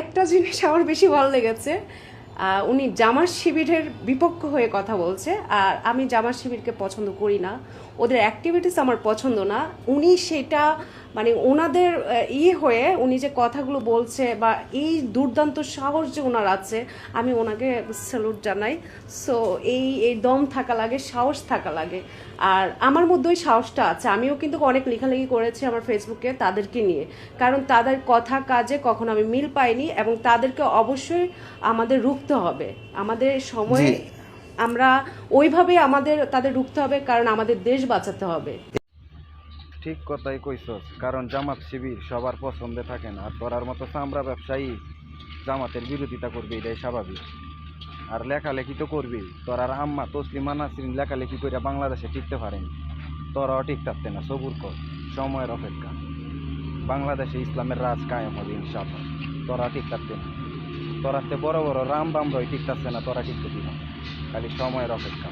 আরেকটা জিনিস আমার বেশি ভালো লেগেছে, উনি জামাত শিবিরের বিপক্ষ হয়ে কথা বলছে, আর আমি জামাত শিবিরকে পছন্দ করি না, ওদের অ্যাক্টিভিটিস আমার পছন্দ না। উনি সেটা মানে ওনাদের হয়ে উনি যে কথাগুলো বলছে বা এই দুর্দান্ত সাহস যে ওনার আছে, আমি ওনাকে স্যালুট জানাই। সো এই এই দম থাকা লাগে, সাহস থাকা লাগে, আর আমার মধ্যে ওই সাহসটা আছে। আমিও কিন্তু অনেক লেখালেখি করেছি আমার ফেসবুকে তাদেরকে নিয়ে, কারণ তাদের কথা কাজে কখনো আমি মিল পাইনি, এবং তাদেরকে অবশ্যই আমাদের রুখতে হবে। আমাদের সময়ে জি। আমরা ওইভাবে তাদের রুখতে হবে, কারণ আমাদের দেশ বাঁচাতে হবে। ঠিক কথাই কইছস, কারণ জামাত শিবির সবার পছন্দে থাকে না। আর তোরার মতো চামড়া ব্যবসায়ী জামাতের বিরোধিতা করবে, এটাই স্বাভাবিক। আর লেখালেখি তো করবি, তোরার আম্মা তসলিমা নাসরিন লেখালেখি করে বাংলাদেশে টিকতে পারেনি, তোরাও ঠিক থাকতে না। সবুর কর, সময়ের অপেক্ষা। বাংলাদেশে ইসলামের রাজ কায়েম হবে ইনশাআল্লাহ। তোরা ঠিক থাকতে না, তোরাতে বড় বড় রাম বাম রয় ঠিক থাকছে না, তোরা ঠিক থাকবি না, খালি সময়ের অপেক্ষা।